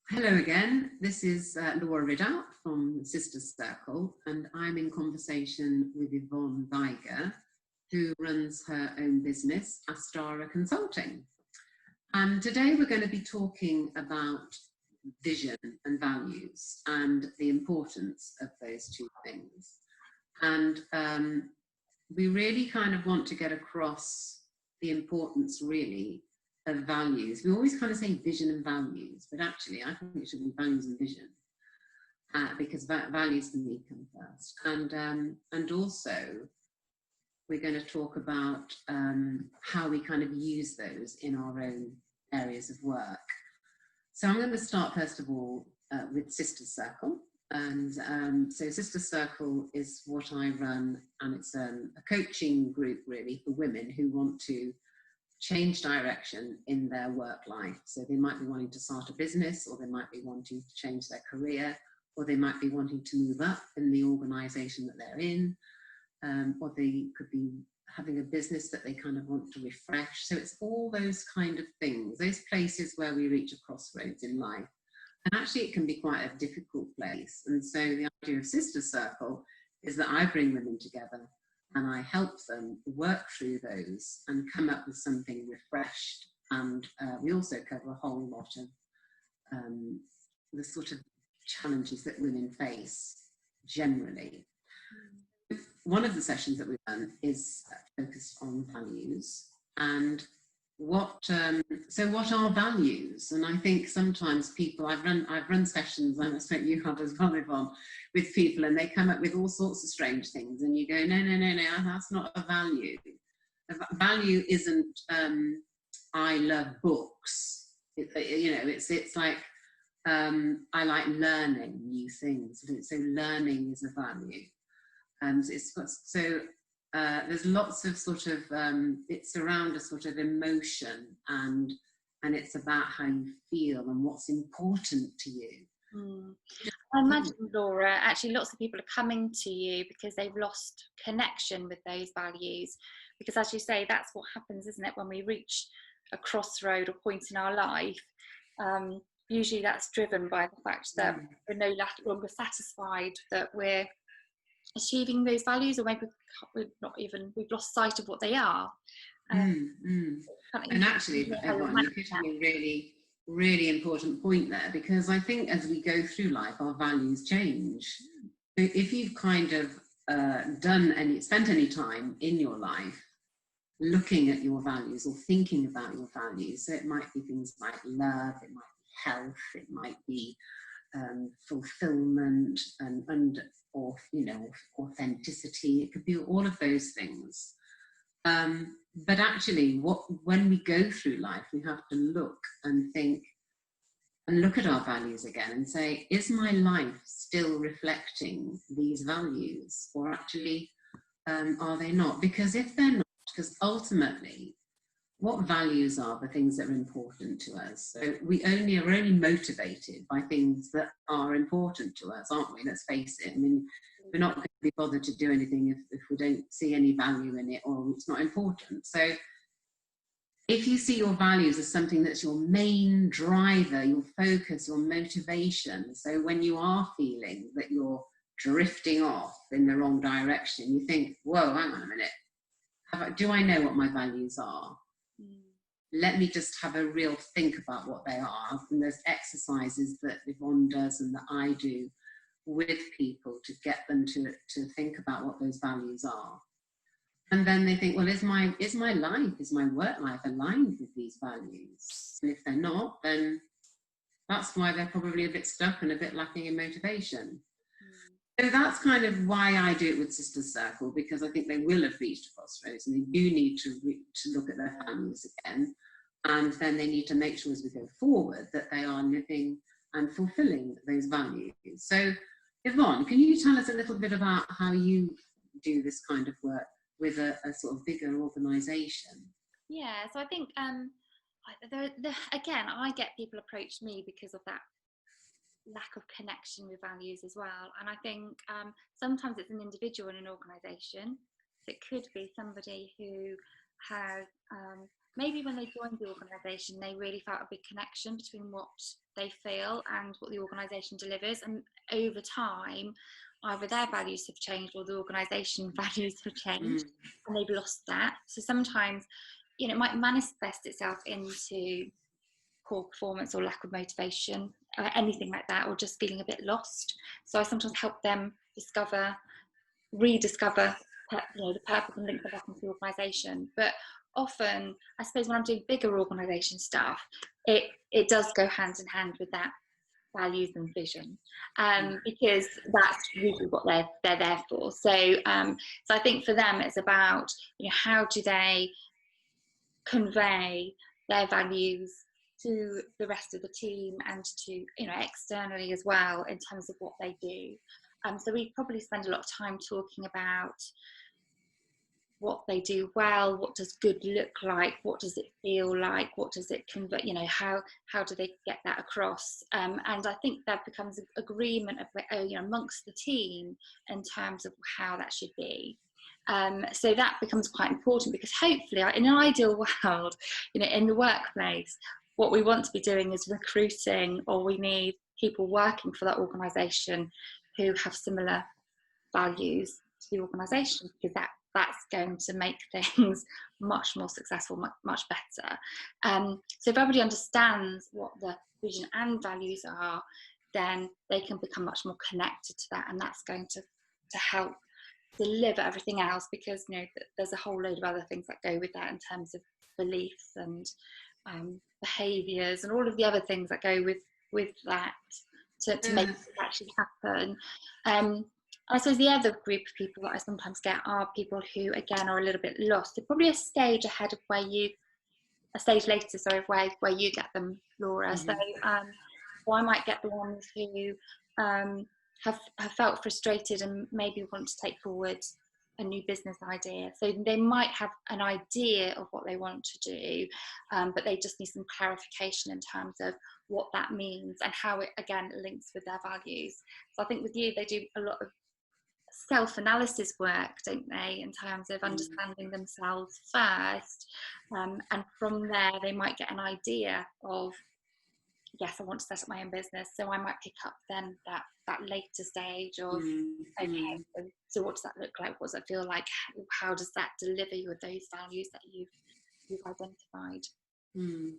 Hello again, this is Laur Ridout from Sisters Circle, and I'm in conversation with Yvonne Vigar, who runs her own business, Astara Consulting. And today we're going to be talking about vision and values and the importance of those two things. And we really kind of want to get across the importance, really, of values. We always kind of say vision and values, but actually I think it should be values and vision, because values for me come first. And also we're going to talk about how we kind of use those in our own areas of work. So I'm going to start first of all with Sisters Circle. And so Sisters Circle is what I run, and it's a coaching group really for women who want to change direction in their work life. So they might be wanting to start a business, or they might be wanting to change their career, or they might be wanting to move up in the organisation that they're in, or they could be having a business that they kind of want to refresh. So it's all those kind of things, those places where we reach a crossroads in life. And actually it can be quite a difficult place. And so the idea of Sister Circle is that I bring women together and I help them work through those and come up with something refreshed. And we also cover a whole lot of the sort of challenges that women face generally. One of the sessions that we've done is focused on values and what are values? And I think sometimes people, I've run sessions, and I expect you have as well, Yvonne, with people, and they come up with all sorts of strange things, and you go, no, that's not a value. A value isn't I love books. It's like I like learning new things. So learning is a value. There's lots of sort of, it's around a sort of emotion, and it's about how you feel and what's important to you. I imagine, Laura, actually lots of people are coming to you because they've lost connection with those values. Because as you say, that's what happens, isn't it? When we reach a crossroad or point in our life, usually that's driven by the fact that we're no longer satisfied that we're achieving those values, or maybe we've lost sight of what they are. And actually, Yvonne, you put in a really, really important point there, because I think as we go through life, our values change. If you've kind of spent any time in your life looking at your values or thinking about your values, so it might be things like love, it might be health, it might be fulfillment or authenticity. It could be all of those things. But actually, when we go through life, we have to look and think and look at our values again and say, is my life still reflecting these values, or actually are they not? Because if they're not, because ultimately, what values are the things that are important to us? So we're only motivated by things that are important to us, aren't we? Let's face it. I mean, we're not going to be bothered to do anything if we don't see any value in it, or it's not important. So if you see your values as something that's your main driver, your focus, your motivation, so when you are feeling that you're drifting off in the wrong direction, you think, whoa, hang on a minute. Do I know what my values are? Let me just have a real think about what they are. And there's exercises that Yvonne does and that I do with people to get them to think about what those values are. And then they think, well, is my life, is my work life aligned with these values? And if they're not, then that's why they're probably a bit stuck and a bit lacking in motivation. So that's kind of why I do it with Sisters Circle, because I think they will have reached a crossroads and they do need to look at their values again. And then they need to make sure as we go forward that they are living and fulfilling those values. So Yvonne, can you tell us a little bit about how you do this kind of work with a sort of bigger organisation? Yeah, so I think, again, I get people approach me because of that lack of connection with values as well. And I think sometimes it's an individual in an organisation. It could be somebody who has maybe when they joined the organisation, they really felt a big connection between what they feel and what the organisation delivers. And over time, either their values have changed or the organisation values have changed, and they've lost that. So sometimes, you know, it might manifest itself into poor performance or lack of motivation, anything like that, or just feeling a bit lost. So I sometimes help them rediscover, you know, the purpose and link them back into the organisation. But often, I suppose when I'm doing bigger organisation stuff, it does go hand in hand with that values and vision, because that's really what they're there for. So so I think for them it's about, you know, how do they convey their values to the rest of the team and to, you know, externally as well in terms of what they do. So we probably spend a lot of time talking about what they do well, what does good look like, what does it feel like, what does it convey, you know, how do they get that across, and I think that becomes agreement of, you know, amongst the team in terms of how that should be. So that becomes quite important, because hopefully in an ideal world, you know, in the workplace, what we want to be doing is recruiting, or we need people working for that organisation who have similar values to the organisation, because that's going to make things much more successful, much better. So if everybody understands what the vision and values are, then they can become much more connected to that, and that's going to help deliver everything else, because, you know, there's a whole load of other things that go with that in terms of beliefs and behaviours and all of the other things that go with that to make it actually happen. I suppose the other group of people that I sometimes get are people who, again, are a little bit lost. They're probably a stage ahead of where you get them, Laura. So I might get the ones who have felt frustrated and maybe want to take forward a new business idea. So they might have an idea of what they want to do, but they just need some clarification in terms of what that means and how it, again, links with their values. So I think with you, they do a lot of self-analysis work, don't they, in terms of understanding themselves first, and from there they might get an idea of, yes, I want to set up my own business. So I might pick up then that later stage of, okay, so what does that look like? What does that feel like? How does that deliver you with those values that you've identified? I mean,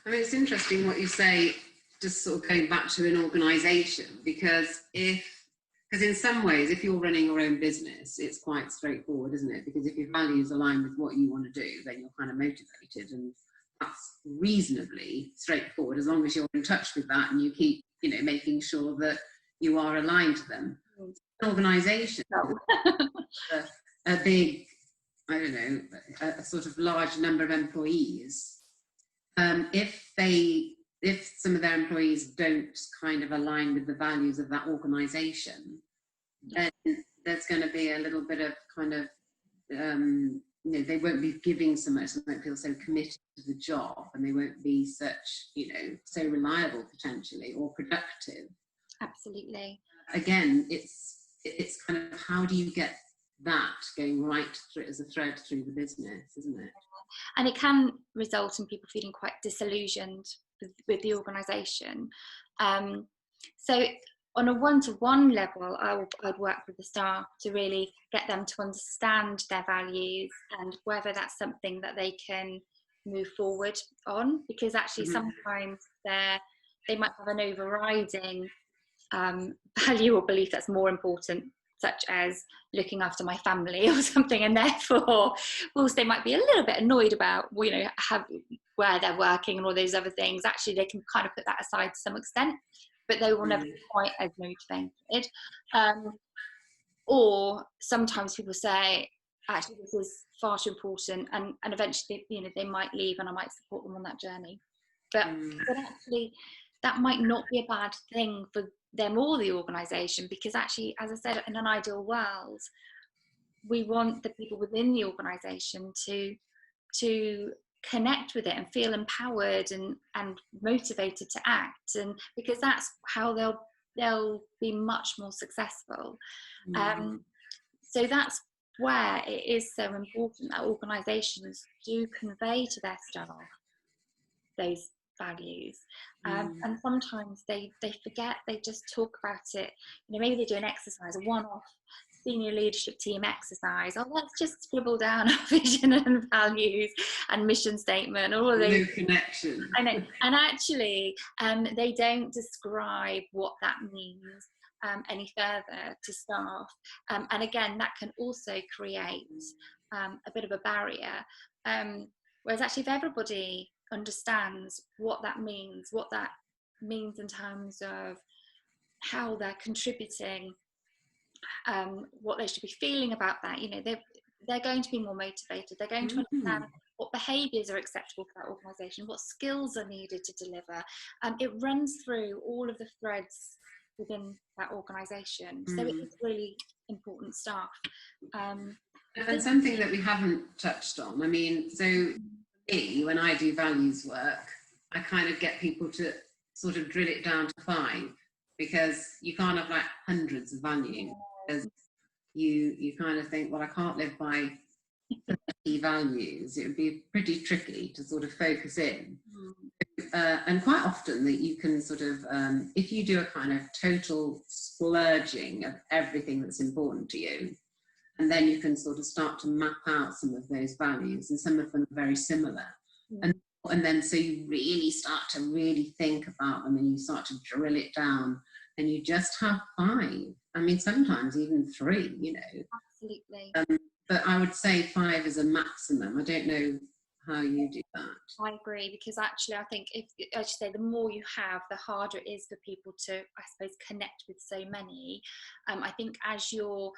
it's interesting what you say, just sort of going back to an organisation, because in some ways, if you're running your own business, it's quite straightforward, isn't it? Because if your values align with what you want to do, then you're kind of motivated, and that's reasonably straightforward, as long as you're in touch with that and you keep, you know, making sure that you are aligned to them. An organisation, a big, I don't know, a sort of large number of employees, if some of their employees don't kind of align with the values of that organisation, then there's going to be a little bit of kind of, you know, they won't be giving so much, they won't feel so committed to the job, and they won't be such, you know, so reliable potentially, or productive. Absolutely. Again, it's kind of, how do you get that going right through as a thread through the business, isn't it? And it can result in people feeling quite disillusioned with the organisation. So on a one-to-one level, I'd work with the staff to really get them to understand their values and whether that's something that they can move forward on, because actually sometimes they might have an overriding value or belief that's more important, such as looking after my family or something, and therefore whilst they might be a little bit annoyed about, you know, where they're working and all those other things, actually they can kind of put that aside to some extent, but they will never be quite as motivated. Or sometimes people say, actually this is far too important, and eventually, you know, they might leave and I might support them on that journey, but actually that might not be a bad thing for them or the organisation, because actually, as I said, in an ideal world, we want the people within the organisation to connect with it and feel empowered and motivated to act, and because that's how they'll be much more successful. So that's where it is so important that organisations do convey to their staff those values. And sometimes they forget, they just talk about it, maybe they do an exercise, a one-off senior leadership team exercise. Oh, let's just scribble down our vision and values and mission statement, all of those. No connection. I know. And actually, they don't describe what that means any further to staff. And again, that can also create a bit of a barrier. Whereas actually, if everybody understands what that means in terms of how they're contributing, what they should be feeling about that, they're going to be more motivated. They're going to understand what behaviours are acceptable for that organisation, what skills are needed to deliver. It runs through all of the threads within that organisation. So it is really important stuff. And something that we haven't touched on, so for me, when I do values work, I kind of get people to sort of drill it down to 5, because you can't have like hundreds of values. Because you kind of think, well, I can't live by 30 values. It would be pretty tricky to sort of focus in. And quite often that you can sort of, if you do a kind of total splurging of everything that's important to you, and then you can sort of start to map out some of those values, and some of them are very similar. And then so you really start to really think about them, and you start to drill it down, and you just have 5. Sometimes even 3, Absolutely. But I would say 5 is a maximum. I don't know how you do that. I agree, because actually I think, if, as you say, the more you have, the harder it is for people to, I suppose, connect with so many. I think as you're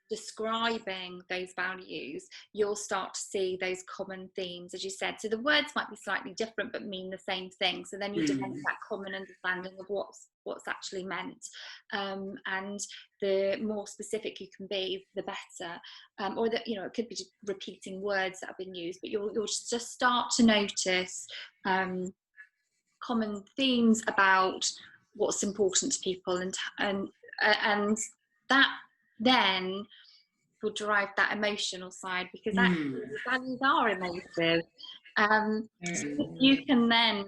describing those values, you'll start to see those common themes, as you said. So the words might be slightly different but mean the same thing. So then you develop that common understanding of what's actually meant. And the more specific you can be, the better. Or that, it could be just repeating words that have been used, but you'll just start to notice common themes about what's important to people, and that then will drive that emotional side, because actually the values are emotive. So you can then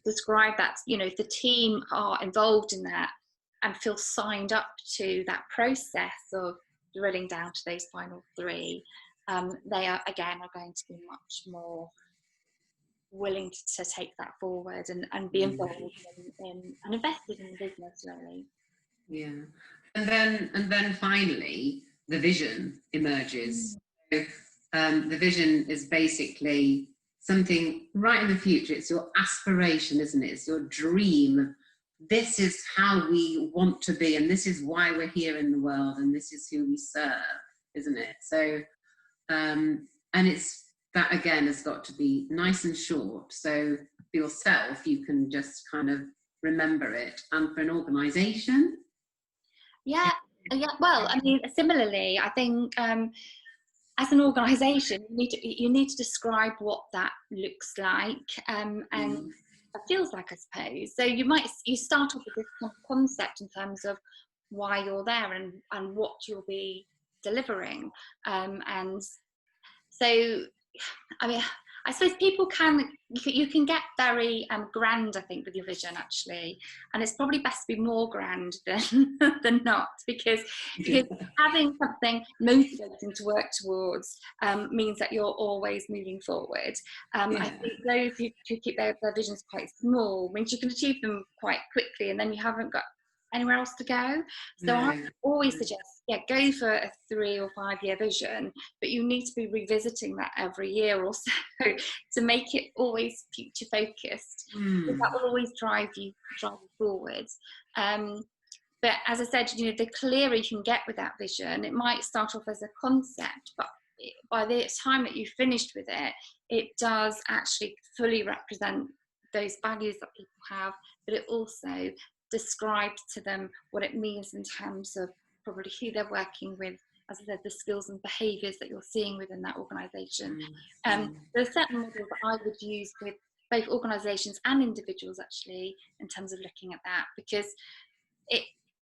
describe that, if the team are involved in that and feel signed up to that process of drilling down to those final 3, they are going to be much more willing to take that forward and be involved in and invested in the business, really. Yeah. And then finally, the vision emerges. So, the vision is basically something right in the future. It's your aspiration, isn't it? It's your dream. This is how we want to be, and this is why we're here in the world, and this is who we serve, isn't it? So, and it's that, again, has got to be nice and short. So for yourself, you can just kind of remember it, and for an organisation. Yeah. Well, similarly, I think as an organisation, you need to describe what that looks like and feels like, I suppose. So you start off with this kind of concept in terms of why you're there and what you'll be delivering, and so I suppose you can get very grand, I think, with your vision, actually, and it's probably best to be more grand than not, because having something motivating to work towards means that you're always moving forward. I think those who keep their visions quite small means you can achieve them quite quickly, and then you haven't got anywhere else to go. So I always suggest, go for a 3 or 5 year vision, but you need to be revisiting that every year or so to make it always future focused. That will always drive you forward. But as I said, the clearer you can get with that vision, it might start off as a concept, but by the time that you've finished with it, it does actually fully represent those values that people have, but it also describes to them what it means in terms of probably who they're working with, as I said, the skills and behaviours that you're seeing within that organisation. There are certain models that I would use with both organisations and individuals, actually, in terms of looking at that, because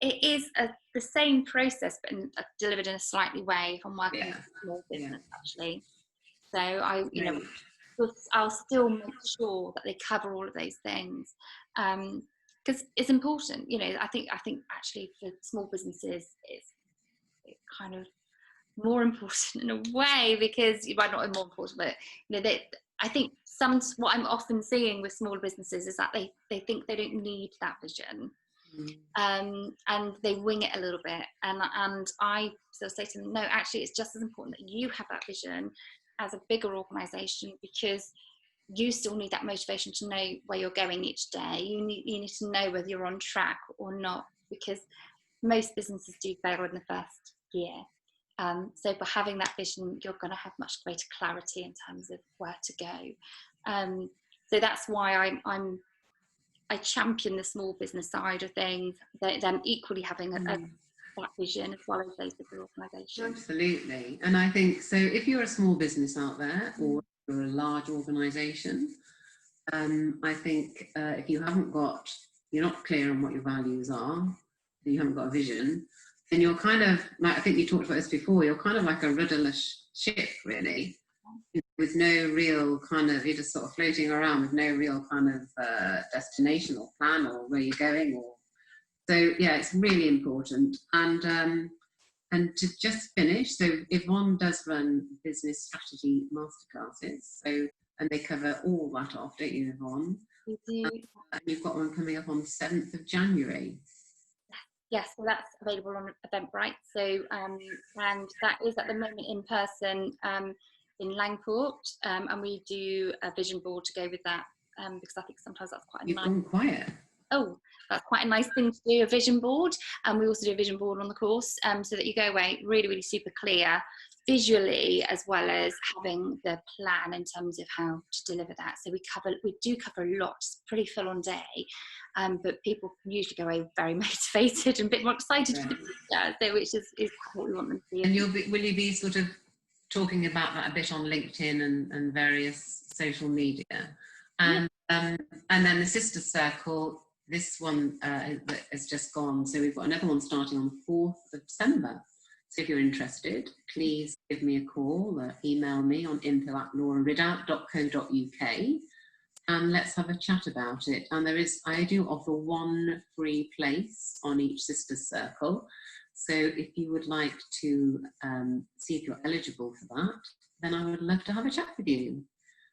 it is the same process, but delivered in a slightly way if I'm working with a small business, actually. So I'll still make sure that they cover all of those things, because it's important. I think actually for small businesses, it's kind of more important in a way, because well, not more important, but I think what I'm often seeing with small businesses is that they think they don't need that vision. And they wing it a little bit, and I sort of say to them, no, actually it's just as important that you have that vision as a bigger organization, because you still need that motivation to know where you're going each day. You need to know whether you're on track or not, because most businesses do fail in the first year. So by having that vision, you're going to have much greater clarity in terms of where to go. So that's why I champion the small business side of things, them equally having that vision as well as those bigger organisations. Absolutely. And I think, so if you're a small business out there, or you're a large organisation, I think if you're not clear on what your values are, you haven't got a vision, then you're kind of, like, I think you talked about this before, you're kind of like a rudderless ship, really, with no real kind of, you're just sort of floating around with no real kind of destination or plan or where you're going. So yeah, it's really important. And to just finish, so Yvonne does run business strategy masterclasses, and they cover all that off, don't you, Yvonne? We do. And you've got one coming up on the 7th of January. Yes, well, that's available on Eventbrite. So, and that is at the moment in person in Langport, and we do a vision board to go with that, because I think sometimes that's quite a You've gone quiet. Oh, that's quite a nice thing to do, a vision board. And we also do a vision board on the course, so that you go away really, really super clear visually, as well as having the plan in terms of how to deliver that. So we do cover a lot. It's a pretty full on day, but people usually go away very motivated and a bit more excited for the future, so which is what we want them to do. And will you be sort of talking about that a bit on LinkedIn and various social media? And then the Sister Circle, this one has just gone, so we've got another one starting on the 4th of December. So if you're interested, please give me a call or email me on info@lauraridout.co.uk, and let's have a chat about it. And I do offer one free place on each Sister Circle. So if you would like to see if you're eligible for that, then I would love to have a chat with you.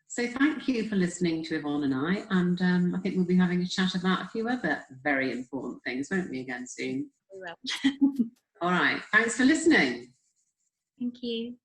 So thank you for listening to Yvonne and I, and I think we'll be having a chat about a few other very important things, won't we, again soon? We will. All right, thanks for listening. Thank you.